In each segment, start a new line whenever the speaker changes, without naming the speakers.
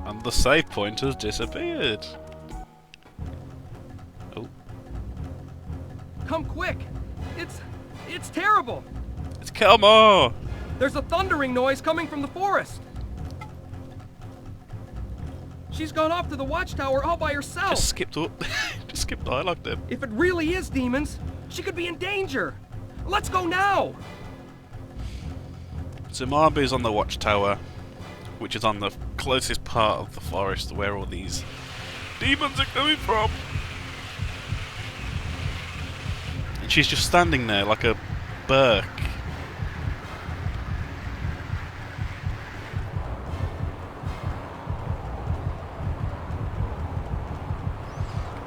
And the save point has disappeared. Oh.
Come quick! It's terrible!
It's Kelmar!
There's a thundering noise coming from the forest! She's gone off to the watchtower all by herself!
Just skipped up. Just skipped dialogue then.
If it really is demons, she could be in danger! Let's go now!
Zumabu's on the watchtower, which is on the closest part of the forest where all these demons are coming from. And she's just standing there like a Burke.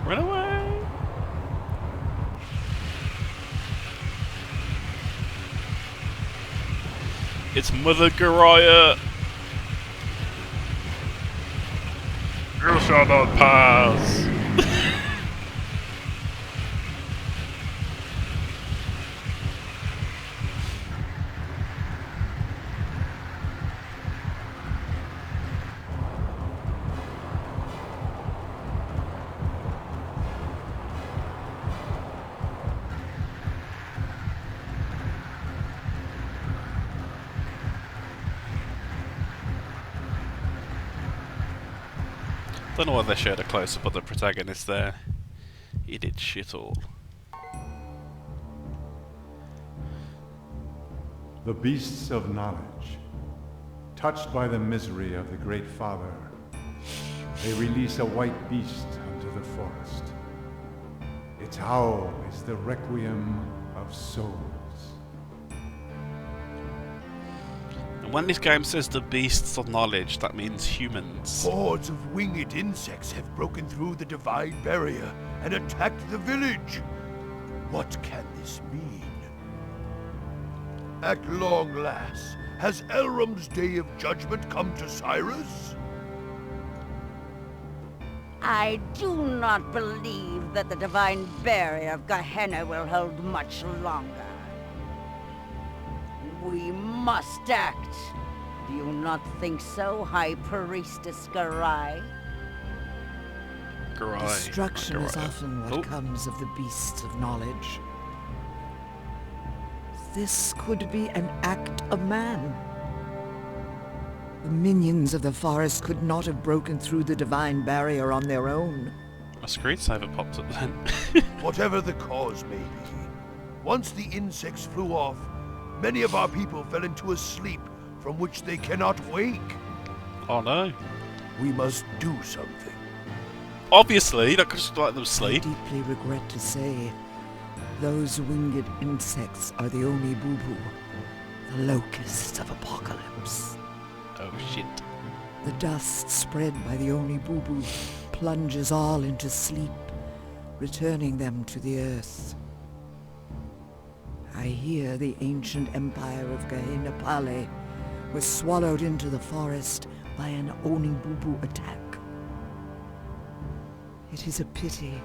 Run away! It's Mother Goriah! You shall not pass! Don't know why they showed a close-up of the protagonist there. He did shit all.
The beasts of knowledge, touched by the misery of the Great Father, they release a white beast unto the forest. Its howl is the requiem of souls.
And when this game says the beasts of knowledge, that means humans.
Hordes of winged insects have broken through the divine barrier and attacked the village. What can this mean? At long last, has Elrom's day of judgment come to Syrus?
I do not believe that the divine barrier of Gehenna will hold much longer. We must act. Do you not think so, High Priestess Garai?
Destruction is often what comes of the beasts of knowledge. This could be an act of man. The minions of the forest could not have broken through the divine barrier on their own.
A screensaver popped up then.
Whatever the cause may be, once the insects flew off, many of our people fell into a sleep from which they cannot wake.
Oh no.
We must do something.
Obviously, you don't just let them
I
sleep.
deeply regret to say, those winged insects are the Oni Bubu, the locusts of apocalypse.
Oh shit.
The dust spread by the Oni Bubu plunges all into sleep, returning them to the earth. I hear the ancient empire of Gehenna Pale was swallowed into the forest by an Oni Bubu attack. It is a pity,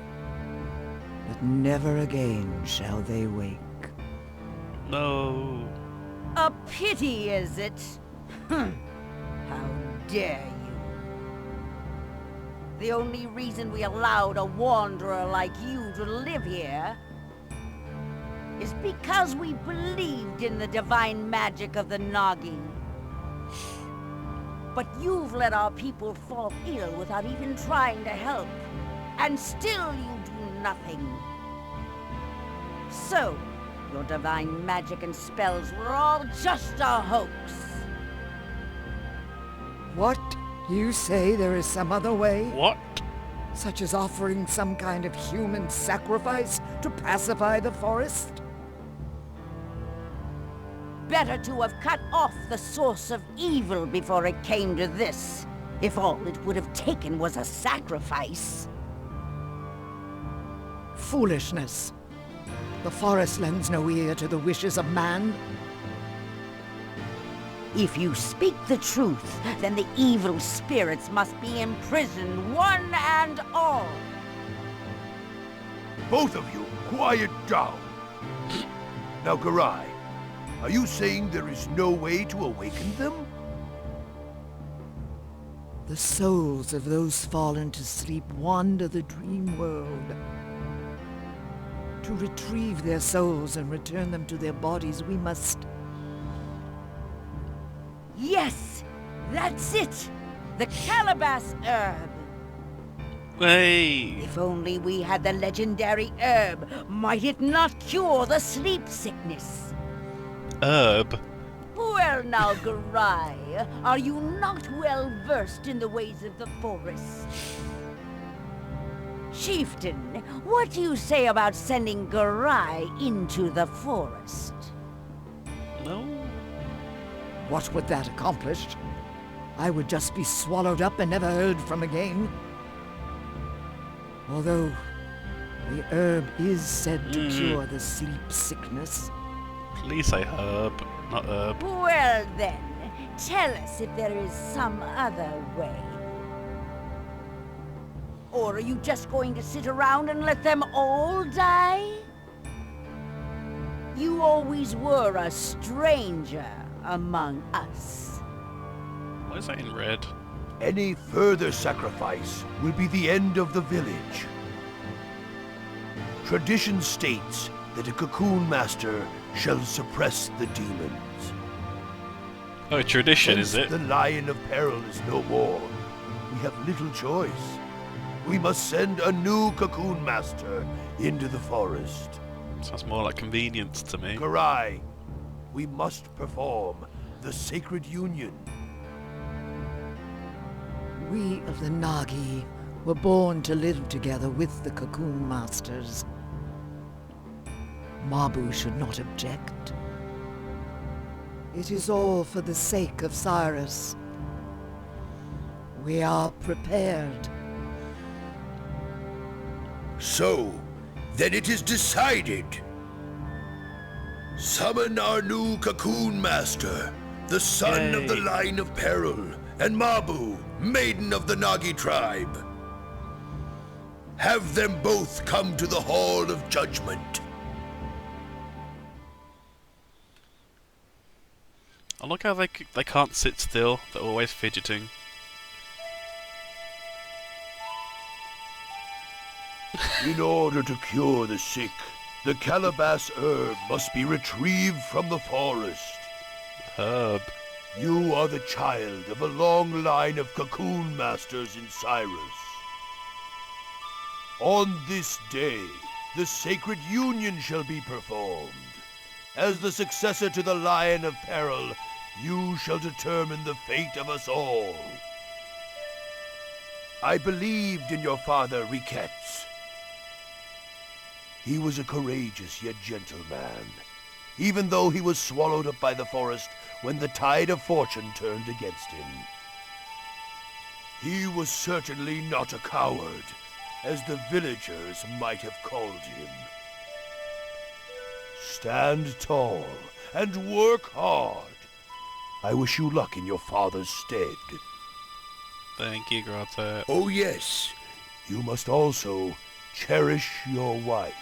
but never again shall they wake.
No.
A pity, is it? How dare you? The only reason we allowed a wanderer like you to live here is because we believed in the divine magic of the Nagi. But you've let our people fall ill without even trying to help, and still you do nothing. So, your divine magic and spells were all just a hoax.
What? You say there is some other way?
What?
Such as offering some kind of human sacrifice to pacify the forest?
Better to have cut off the source of evil before it came to this, if all it would have taken was a sacrifice.
Foolishness. The forest lends no ear to the wishes of man.
If you speak the truth, then the evil spirits must be imprisoned, one and all.
Both of you, quiet down. Now, Garai, are you saying there is no way to awaken them?
The souls of those fallen to sleep wander the dream world. To retrieve their souls and return them to their bodies, we must...
Yes, that's it! The calabash herb!
Hey!
If only we had the legendary herb, might it not cure the sleep sickness?
Herb?
Well now, Garai, are you not well versed in the ways of the forest? Chieftain, what do you say about sending Garai into the forest?
No?
What would that accomplish? I would just be swallowed up and never heard from again. Although, the herb is said to cure the sleep sickness.
Please say herb, not herb.
Well then, tell us if there is some other way. Or are you just going to sit around and let them all die? You always were a stranger among us.
Why is that in red?
Any further sacrifice will be the end of the village. Tradition states that a cocoon master shall suppress the demons.
Oh, tradition,
Since
is it?
the Lion of Peril is no more, we have little choice. We must send a new cocoon master into the forest.
Sounds more like convenience to me.
Garai, we must perform the sacred union.
We of the Nagi were born to live together with the Cocoon Masters. Mabu should not object. It is all for the sake of Syrus. We are prepared.
So, then it is decided. Summon our new cocoon master, the son of the
Yay.
Line of Peril, and Mabu, maiden of the Nagi tribe. Have them both come to the Hall of Judgment.
I like how they can't sit still. They're always fidgeting.
In order to cure the sick, the calabash herb must be retrieved from the forest.
Herb.
You are the child of a long line of cocoon masters in Syrus. On this day, the sacred union shall be performed. As the successor to the Lion of Peril, you shall determine the fate of us all. I believed in your father, Riquetz. He was a courageous yet gentle man, even though he was swallowed up by the forest when the tide of fortune turned against him. He was certainly not a coward, as the villagers might have called him. Stand tall and work hard. I wish you luck in your father's stead.
Thank you, Grata.
Oh yes, you must also cherish your wife.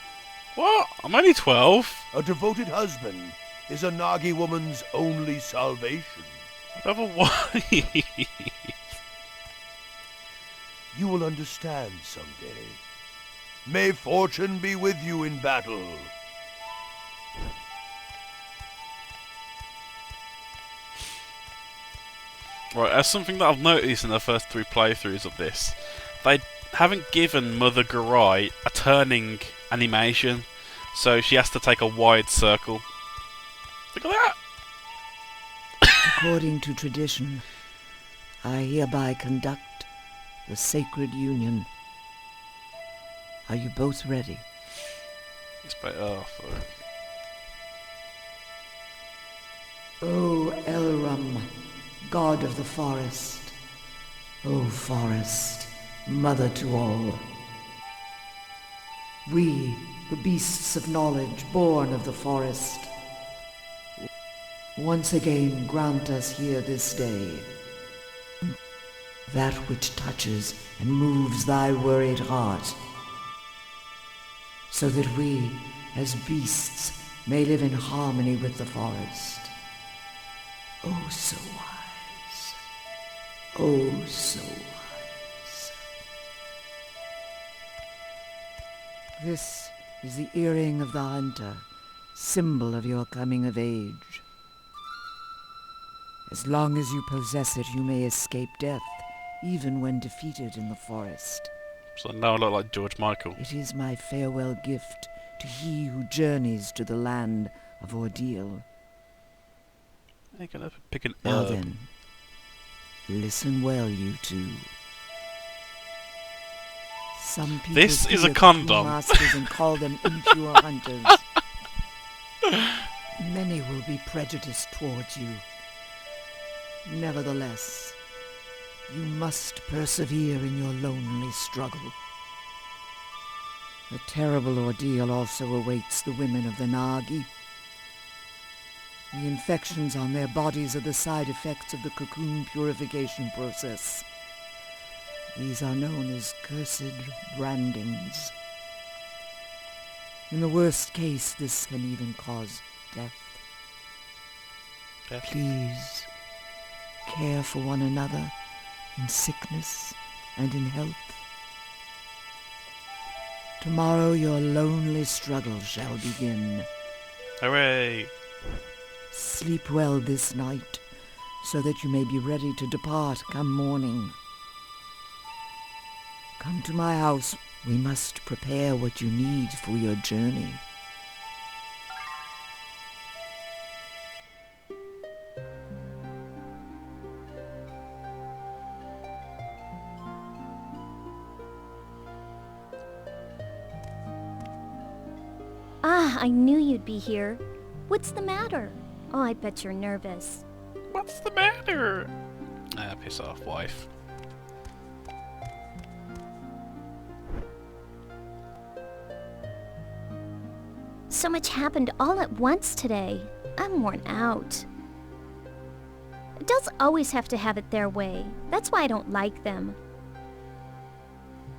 What? I'm only 12.
A devoted husband is a Nagi woman's only salvation.
I have a wife.
You will understand someday. May fortune be with you in battle.
Right, as something that I've noticed in the first 3 playthroughs of this, they haven't given Mother Garai a turning animation, so she has to take a wide circle. Look at that!
According to tradition, I hereby conduct the sacred union. Are you both ready?
It's better. Oh, fuck.
O Elram, god of the forest. O forest, mother to all. We, the beasts of knowledge, born of the forest, once again grant us here this day that which touches and moves thy worried heart, so that we, as beasts, may live in harmony with the forest. Oh, so wise. Oh, so wise. This is the earring of the hunter, symbol of your coming of age. As long as you possess it, you may escape death, even when defeated in the forest.
So now I look like George Michael.
It is my farewell gift to he who journeys to the land of ordeal.
You're gonna pick an
Now
herb.
then, listen well, you two. Some people
This is a
fear
condom.
the masters and call them impure hunters. Many will be prejudiced towards you. Nevertheless, you must persevere in your lonely struggle. A terrible ordeal also awaits the women of the Nagi. The infections on their bodies are the side effects of the cocoon purification process. These are known as cursed brandings. In the worst case, this can even cause death. Please, care for one another in sickness and in health. Tomorrow your lonely struggle shall begin.
Hooray!
Sleep well this night, so that you may be ready to depart come morning. Come to my house. We must prepare what you need for your journey.
Ah, I knew you'd be here. What's the matter? Oh, I bet you're nervous.
What's the matter? Ah, piss off, wife.
So much happened all at once today. I'm worn out. Adults always have to have it their way. That's why I don't like them.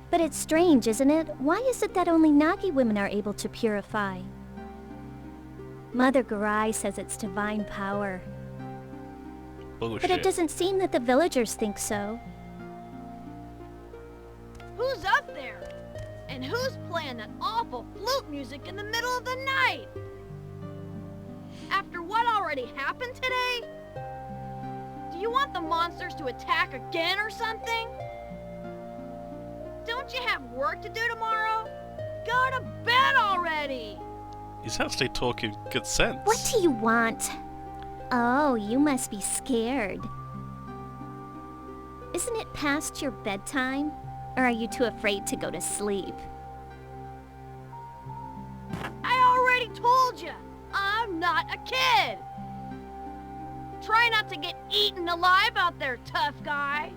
But it's strange, isn't it? Why is it that only Nagi women are able to purify? Mother Garai says it's divine power.
Bullshit.
But it doesn't seem that the villagers think so.
Who's up there? And who's playing that awful flute music in the middle of the night? After what already happened today? Do you want the monsters to attack again or something? Don't you have work to do tomorrow? Go to bed already!
He's actually talking good sense.
What do you want? Oh, you must be scared. Isn't it past your bedtime? Or are you too afraid to go to sleep?
I already told you, I'm not a kid! Try not to get eaten alive out there, tough guy.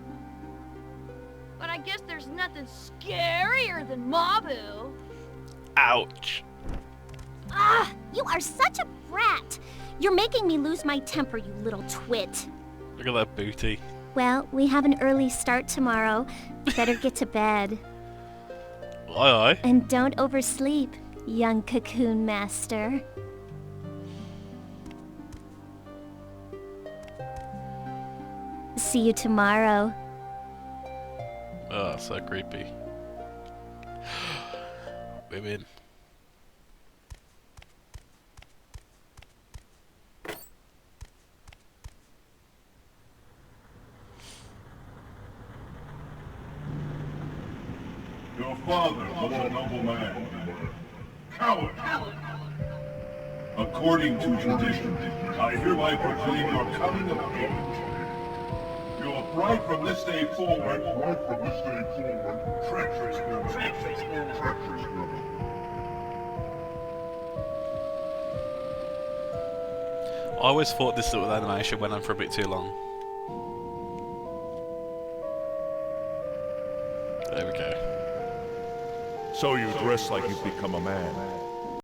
But I guess there's nothing scarier than Mabu.
Ouch.
Ah, you are such a brat! You're making me lose my temper, you little twit.
Look at that booty.
Well, we have an early start tomorrow. Better get to bed.
Aye aye.
And don't oversleep, young cocoon master. See you tomorrow.
Oh, so creepy. Women.
Your father was a noble man. Coward! According to tradition, I hereby proclaim your coming of age. Your bride from this day forward. Treacherous woman.
I always thought this little animation went on for a bit too long. There we go.
So you dress like you've become a man.